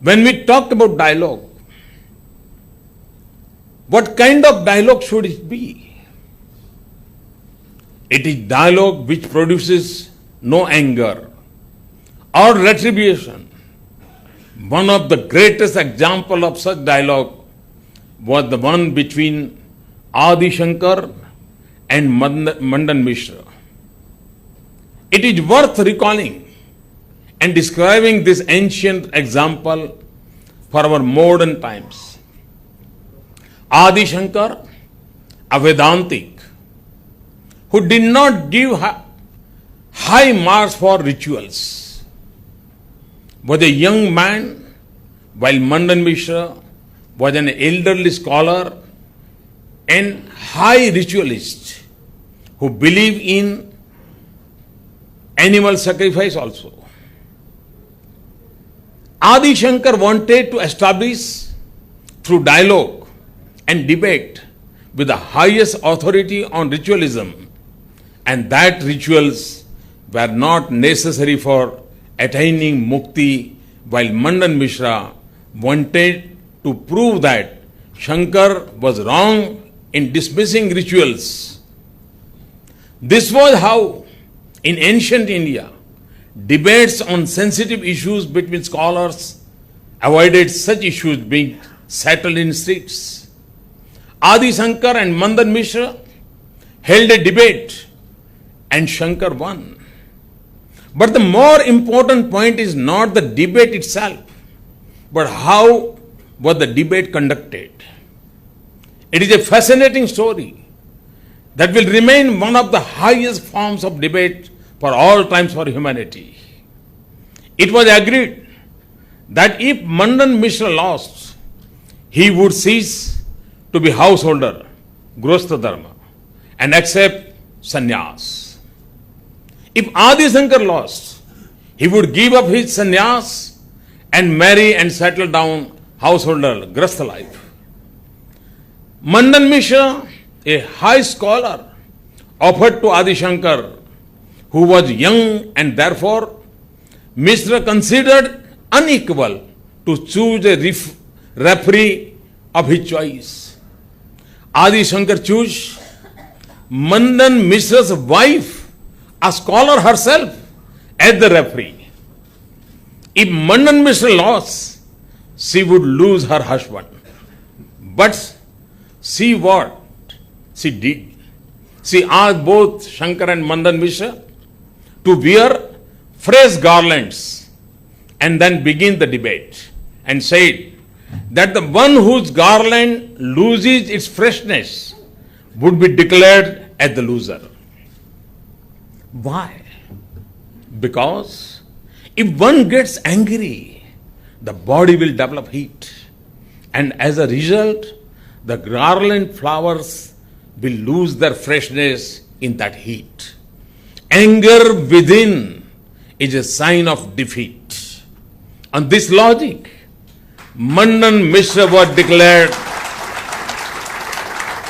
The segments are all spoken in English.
When we talked about dialogue, what kind of dialogue should it be? It is dialogue which produces no anger or retribution. One of the greatest examples of such dialogue was the one between Adi Shankar and Mandan Mishra. It is worth recalling and describing this ancient example for our modern times. Adi Shankar, a Vedantic, who did not give high marks for rituals, was a young man, while Mandan Mishra was an elderly scholar and high ritualist who believed in animal sacrifice also. Adi Shankar wanted to establish through dialogue and debate with the highest authority on ritualism, and that rituals were not necessary for attaining mukti, while Mandan Mishra wanted to prove that Shankar was wrong in dismissing rituals. This was how, in ancient India, debates on sensitive issues between scholars avoided such issues being settled in streets. Adi Shankar and Mandan Mishra held a debate and Shankar won. But the more important point is not the debate itself, but how was the debate conducted. It is a fascinating story that will remain one of the highest forms of debate for all times for humanity. It was agreed that if Mandan Mishra lost, he would cease to be householder, Grostha Dharma, and accept sannyas. If Adi Shankar lost, he would give up his sannyas and marry and settle down householder, Grastha life. Mandan Mishra, a high scholar, offered to Adi Shankar, who was young and therefore Mishra considered unequal to choose a referee of his choice. Adi Shankar chose Mandan Mishra's wife, a scholar herself, as the referee. If Mandan Mishra lost, she would lose her husband. But see what she did. She asked both Shankar and Mandan Mishra to wear fresh garlands and then begin the debate, and said that the one whose garland loses its freshness would be declared as the loser. Why? Because if one gets angry, the body will develop heat, and as a result, the garland flowers will lose their freshness in that heat. Anger within is a sign of defeat. On this logic, Mandan Mishra was declared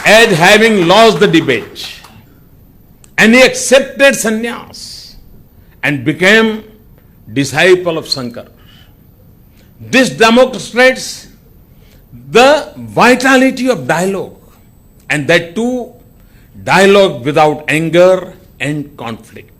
as having lost the debate, and he accepted sannyas and became disciple of Shankar. This demonstrates the vitality of dialogue, and that too, dialogue without anger and conflict.